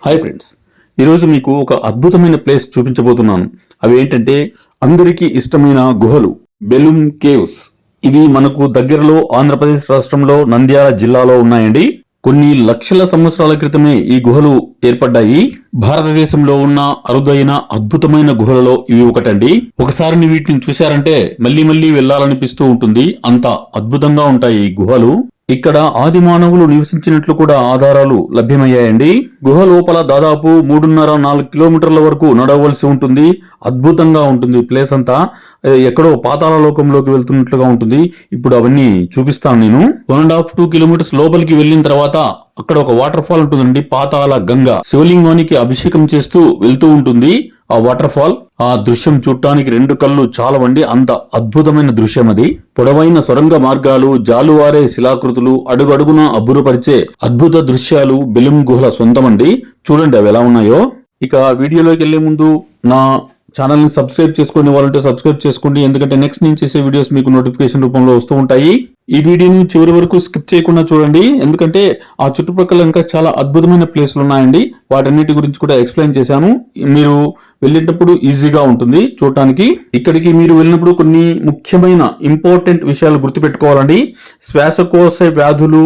Hi friends, ఈరోజు మీకు ఒక అద్భుతమైన ప్లేస్ చూపించబోతున్నాను. అవి ఏంటంటే అందరికీ ఇష్టమైన గుహలు, బెలూమ్ కేవ్స్. ఇవి మనకు దగ్గరలో ఆంధ్రప్రదేశ్ రాష్ట్రంలో నంద్యాల జిల్లాలో ఉన్నాయండి. కొన్ని లక్షల సంవత్సరాల క్రితమే ఈ గుహలు ఏర్పడ్డాయి. భారతదేశంలో ఉన్న అరుదైన అద్భుతమైన గుహలలో ఇవి ఒకటండి. ఒకసారి వీటిని చూశారంటే మళ్ళీ మళ్ళీ వెళ్లాలనిపిస్తూ ఉంటుంది. అంత అద్భుతంగా ఉంటాయి ఈ గుహలు. ఇక్కడ ఆది మానవులు నివసించినట్లు కూడా ఆధారాలు లభ్యమయ్యాయండి. గుహ లోపల దాదాపు 3.5-4 కిలోమీటర్ల వరకు నడవలసి ఉంటుంది. అద్భుతంగా ఉంటుంది ప్లేస్ అంతా. ఎక్కడో పాతాళ లోకంలోకి వెళ్తున్నట్లుగా ఉంటుంది. ఇప్పుడు అవన్నీ చూపిస్తాను నేను. 1.5-2 కిలోమీటర్స్ లోపలికి వెళ్ళిన తర్వాత అక్కడ ఒక వాటర్ ఫాల్ ఉంటుందండి. పాతాళ గంగ శివలింగానికి అభిషేకం చేస్తూ వెళ్తూ ఉంటుంది ఆ వాటర్ ఫాల్. ఆ దృశ్యం చూడటానికి 2 కళ్ళు చాలవండి, అంత అద్భుతమైన దృశ్యం అది. పొడవైన సొరంగ మార్గాలు, జాలువారే శిలాకృతులు, అడుగడుగున అబ్బురపరిచే అద్భుత దృశ్యాలు బెలూమ్ గుహల సొంతమండి. చూడండి అవి ఎలా ఉన్నాయో. ఇక వీడియోలోకి వెళ్లే ముందు నా ఛానల్ ని సబ్స్క్రైబ్ చేసుకునే వాళ్ళంటే సబ్స్క్రైబ్ చేసుకోండి, ఎందుకంటే నెక్స్ట్ నేను చేసే వీడియోస్ మీకు నోటిఫికేషన్ రూపంలో వస్తూ ఉంటాయి. ఈ వీడియోని చివరి వరకు స్కిప్ చేయకుండా చూడండి, ఎందుకంటే ఆ చుట్టుపక్కల ఇంకా చాలా అద్భుతమైన ప్లేస్లు ఉన్నాయండి. వాటన్నిటి గురించి కూడా ఎక్స్ప్లెయిన్ చేశాను. మీరు వెళ్ళేటప్పుడు ఈజీగా ఉంటుంది చూడటానికి. ఇక్కడికి మీరు వెళ్ళినప్పుడు కొన్ని ముఖ్యమైన ఇంపార్టెంట్ విషయాలు గుర్తుపెట్టుకోవాలండి. శ్వాసకోశ వ్యాధులు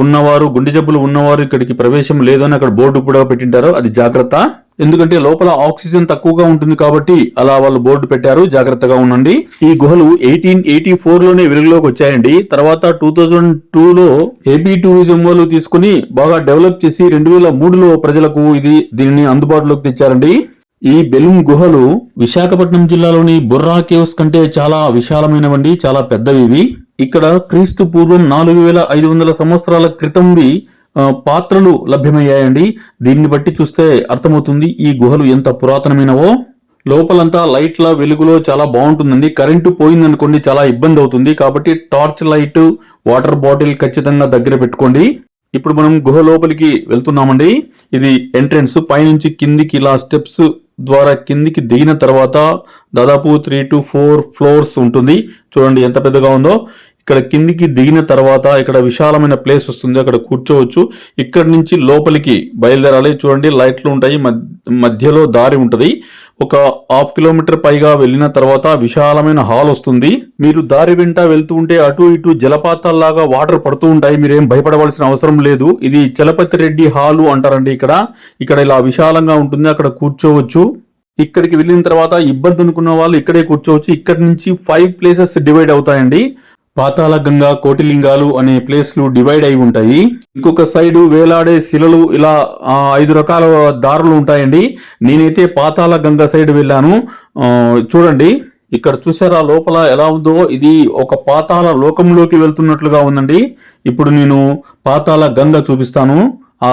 ఉన్నవారు, గుండె జబ్బులు ఉన్నవారు ఇక్కడికి ప్రవేశం లేదని అక్కడ బోర్డు కూడా పెట్టింటారు. అది జాగ్రత్త, ఎందుకంటే లోపల ఆక్సిజన్ తక్కువగా ఉంటుంది కాబట్టి అలా వాళ్ళు బోర్డు పెట్టారు. జాగ్రత్తగా ఉండండి. ఈ గుహలు 1884 లోనే వెలుగులోకి వచ్చాయండి. తర్వాత 2002లో ఏపీ టూరిజం వాళ్ళు తీసుకుని బాగా డెవలప్ చేసి 2003లో ప్రజలకు దీనిని అందుబాటులోకి తెచ్చారండి. ఈ బెలూమ్ గుహలు విశాఖపట్నం జిల్లాలోని బుర్రా కేవ్స్ కంటే చాలా విశాలమైనవండి, చాలా పెద్దవి. ఇక్కడ క్రీస్తు పూర్వం 4500 సంవత్సరాల క్రితంవి పాత్రలు లభ్యమయ్యాయండి. దీన్ని బట్టి చూస్తే అర్థమవుతుంది ఈ గుహలు ఎంత పురాతనమైనవో. లోపలంతా లైట్ల వెలుగులో చాలా బాగుంటుందండి. కరెంటు పోయిందనుకోండి చాలా ఇబ్బంది అవుతుంది, కాబట్టి టార్చ్ లైట్, వాటర్ బాటిల్ ఖచ్చితంగా దగ్గర పెట్టుకోండి. ఇప్పుడు మనం గుహ లోపలికి వెళ్తున్నామండి. ఇది ఎంట్రన్స్. పైనుంచి కిందికి ఇలా స్టెప్స్ ద్వారా కిందికి దిగిన తర్వాత దాదాపు 3 to 4 ఫ్లోర్స్ ఉంటుంది. చూడండి ఎంత పెద్దగా ఉందో. ఇక్కడ కిందికి దిగిన తర్వాత ఇక్కడ విశాలమైన ప్లేస్ వస్తుంది, అక్కడ కూర్చోవచ్చు. ఇక్కడ నుంచి లోపలికి బయలుదేరాలి. చూడండి లైట్లు ఉంటాయి, మధ్యలో దారి ఉంటుంది. ఒక 1/2 కిలోమీటర్ పైగా వెళ్ళిన తర్వాత విశాలమైన హాల్ వస్తుంది. మీరు దారి వెంట వెళ్తూ ఉంటే అటు ఇటు జలపాతాల్లాగా వాటర్ పడుతూ ఉంటాయి. మీరేం భయపడవలసిన అవసరం లేదు. ఇది చలపతి రెడ్డి హాలు అంటారండి. ఇక్కడ ఇలా విశాలంగా ఉంటుంది, అక్కడ కూర్చోవచ్చు. ఇక్కడికి వెళ్ళిన తర్వాత ఇబ్బంది అనుకున్న వాళ్ళు ఇక్కడే కూర్చోవచ్చు. ఇక్కడ నుంచి 5 ప్లేసెస్ డివైడ్ అవుతాయండి. పాతాళ గంగా, కోటిలింగాలు అనే ప్లేస్లు డివైడ్ అయి ఉంటాయి. ఇంకొక సైడ్ వేలాడే శిలలు, ఇలా 5 రకాల దారులు ఉంటాయండి. నేనైతే పాతాళ గంగా సైడ్ వెళ్ళాను. చూడండి ఇక్కడ చూసారా లోపల ఎలా ఉందో. ఇది ఒక పాతాళ లోకంలోకి వెళ్తున్నట్లుగా ఉందండి. ఇప్పుడు నేను పాతాళ గంగ చూపిస్తాను. ఆ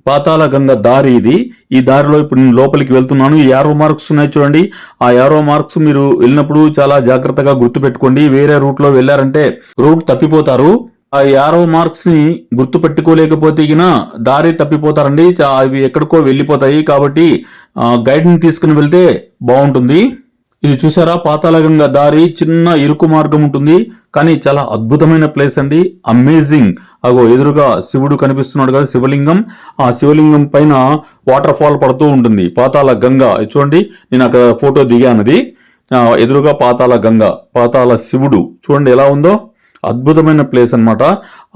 పాతాళ గంగ దారి ఇది. ఈ దారిలో ఇప్పుడు నేను లోపలికి వెళ్తున్నాను. ఈ యారో మార్క్స్ ఉన్నాయి చూడండి. ఆ యారో మార్క్స్ మీరు వెళ్ళినప్పుడు చాలా జాగ్రత్తగా గుర్తు పెట్టుకోండి. వేరే రూట్ లో వెళ్ళారంటే రూట్ తప్పిపోతారు. ఆ యారో మార్క్స్ ని గుర్తు పెట్టుకోలేకపోతే దారి తప్పిపోతారండి. అవి ఎక్కడికో వెళ్ళిపోతాయి. కాబట్టి గైడ్ ని తీసుకుని వెళ్తే బాగుంటుంది. ఇది చూసారా పాతాళ గంగ దారి. చిన్న ఇరుకు మార్గం ఉంటుంది, కానీ చాలా అద్భుతమైన ప్లేస్ అండి. అమేజింగ్. అగో ఎదురుగా శివుడు కనిపిస్తున్నాడు కదా, శివలింగం. ఆ శివలింగం పైన వాటర్ ఫాల్ పడుతూ ఉంటుంది. పాతాళ గంగ చూడండి, నేను అక్కడ ఫోటో దిగానది. ఎదురుగా పాతాళ గంగ, పాతాళ శివుడు. చూడండి ఎలా ఉందో. అద్భుతమైన ప్లేస్ అన్నమాట.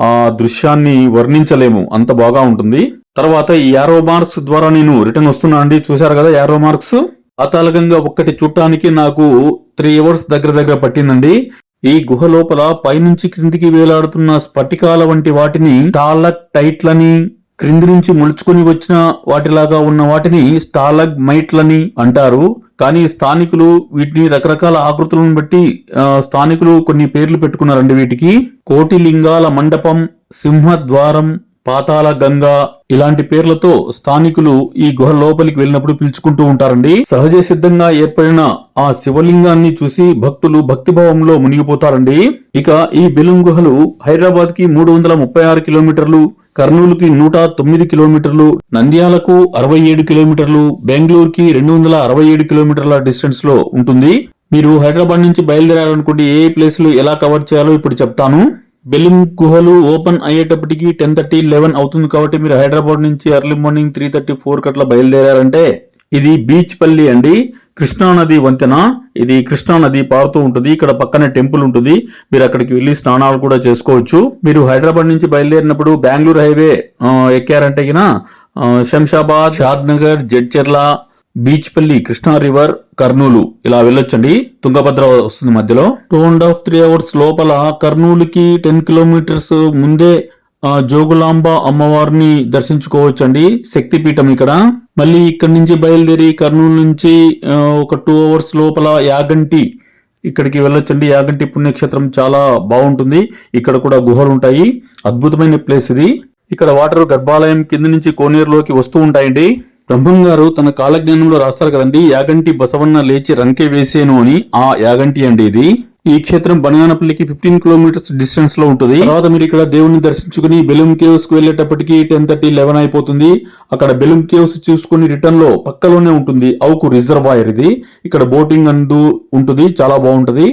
ఆ దృశ్యాన్ని వర్ణించలేము, అంత బాగా ఉంటుంది. తర్వాత ఈ యారో మార్క్స్ ద్వారా నేను రిటర్న్ వస్తున్నా అండి. చూసారు కదా యారో మార్క్స్. పాతాళ గంగ ఒక్కటి చుట్టానికి నాకు 3 hours దగ్గర పట్టిందండి. ఈ గుహ లోపల పైనుంచి క్రిందికి వేలాడుతున్న స్ఫటికాల వంటి వాటిని స్టాలక్టైట్లని, క్రింది నుంచి ముడుచుకుని వచ్చిన వాటిలాగా ఉన్న వాటిని స్టాలగ్మైట్లని అంటారు. కానీ స్థానికులు వీటిని రకరకాల ఆకృతులను బట్టి స్థానికులు కొన్ని పేర్లు పెట్టుకున్నారండి వీటికి. కోటిలింగాల మండపం, సింహద్వారం, పాతాళ గంగా ఇలాంటి పేర్లతో స్థానికులు ఈ గుహ లోపలికి వెళ్ళినప్పుడు పిలుచుకుంటూ ఉంటారండి. సహజ సిద్ధంగా ఏర్పడిన ఆ శివలింగాన్ని చూసి భక్తులు భక్తిభావంలో మునిగిపోతారండి. ఇక ఈ బెలూమ్ గుహలు హైదరాబాద్ కి 336 కిలోమీటర్లు, కర్నూలుకి 109 కిలోమీటర్లు, నంద్యాలకు 67 కిలోమీటర్లు, బెంగళూరుకి 267 కిలోమీటర్ల డిస్టెన్స్ లో ఉంటుంది. మీరు హైదరాబాద్ నుంచి బయలుదేరాలనుకుంటే ఏ ప్లేసులు ఎలా కవర్ చేయాలో ఇప్పుడు చెప్తాను. బెలూమ్ గుహలు ఓపెన్ అయ్యేటప్పటికి 10:30, 11 అవుతుంది. కాబట్టి మీరు హైదరాబాద్ నుంచి ఎర్లీ మార్నింగ్ 3:30, 4 అట్లా బయలుదేరారంటే ఇది బీచ్ పల్లి అండి, కృష్ణా నది వంతెన. ఇది కృష్ణా నది పారుతూ ఉంటుంది. ఇక్కడ పక్కనే టెంపుల్ ఉంటుంది. మీరు అక్కడికి వెళ్ళి స్నానాలు కూడా చేసుకోవచ్చు. మీరు హైదరాబాద్ నుంచి బయలుదేరినప్పుడు బెంగళూరు హైవే ఎక్కారంటే గిన శంషాబాద్, షాద్నగర్, జడ్చర్ల, బీచ్పల్లి, కృష్ణా రివర్, కర్నూలు ఇలా వెళ్ళొచ్చండి. తుంగభద్ర వస్తుంది మధ్యలో. 2.5-3 అవర్స్ లోపల కర్నూలుకి 10 కిలోమీటర్స్ ముందే జోగులాంబ అమ్మవారిని దర్శించుకోవచ్చండి. శక్తిపీఠం ఇక్కడ. మళ్ళీ ఇక్కడి నుంచి బయలుదేరి కర్నూలు నుంచి ఒక 2 అవర్స్ లోపల యాగంటి ఇక్కడికి వెళ్ళొచ్చండి. యాగంటి పుణ్యక్షేత్రం చాలా బాగుంటుంది. ఇక్కడ కూడా గుహలు ఉంటాయి. అద్భుతమైన ప్లేస్ ఇది. ఇక్కడ వాటర్ గర్భాలయం కింద నుంచి కోనేరులోకి వస్తూ ఉంటాయండి. బ్రహ్మం గారు తన కాలజ్ఞానంలో రాస్తారు కదండి, యాగంటి బసవన్న లేచి రంకె వేసేను అని. ఆ యాగంటి అండి ఇది. ఈ క్షేత్రం బనగానపల్లికి 15 కిలోమీటర్స్ డిస్టెన్స్ లో ఉంటుంది. తర్వాత మీరు ఇక్కడ దేవుడిని దర్శించుకుని బెలూమ్ కేవ్స్ కు వెళ్ళేటప్పటికి 10:30, 11 అయిపోతుంది. అక్కడ బెలూమ్ కేవ్స్ చూసుకుని రిటర్న్ లో పక్కలోనే ఉంటుంది అవుకు రిజర్వాయర్. ఇది ఇక్కడ బోటింగ్ అందు ఉంటుంది, చాలా బాగుంటది.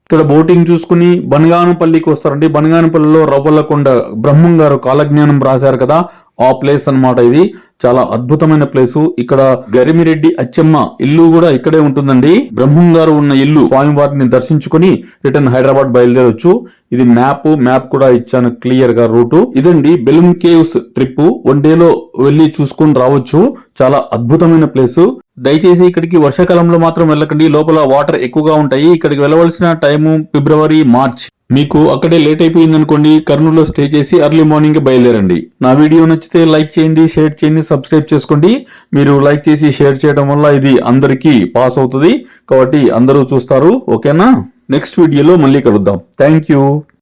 ఇక్కడ బోటింగ్ చూసుకుని బనగానపల్లికి వస్తారండి. బనగానపల్లిలో రవ్వలకొండ బ్రహ్మం గారు కాలజ్ఞానం రాశారు కదా, ఆ ప్లేస్ అన్నమాట ఇది. చాలా అద్భుతమైన ప్లేసు. ఇక్కడ గరిమిరెడ్డి అచ్చమ్మ ఇల్లు కూడా ఇక్కడే ఉంటుందండి. బ్రహ్మం గారు ఉన్న ఇల్లు. స్వామివారిని దర్శించుకుని రిటర్న్ హైదరాబాద్ బయలుదేరొచ్చు. ఇది మ్యాప్ కూడా ఇచ్చాను క్లియర్ గా రూటు. ఇదండి బెలూమ్ కేవ్స్ ట్రిప్. 1 డే లో వెళ్లి చూసుకుని రావచ్చు. చాలా అద్భుతమైన ప్లేసు. దయచేసి ఇక్కడికి వర్షాకాలంలో మాత్రం వెళ్ళకండి, లోపల వాటర్ ఎక్కువగా ఉంటాయి. ఇక్కడికి వెళ్ళవలసిన టైము ఫిబ్రవరి, మార్చ్. మీకు అక్కడే లేట్ అయిపోయింది అనుకోండి, కర్నూలులో స్టే చేసి ఎర్లీ మార్నింగ్ బయలుదేరండి. నా వీడియో నచ్చితే లైక్ చేయండి, షేర్ చేయండి, సబ్స్క్రైబ్ చేసుకోండి. మీరు లైక్ చేసి షేర్ చేయడం వల్ల ఇది అందరికీ పాస్ అవుతుంది, కాబట్టి అందరూ చూస్తారు. ఓకేనా? నెక్స్ట్ వీడియోలో మళ్ళీ కలుద్దాం. Thank you.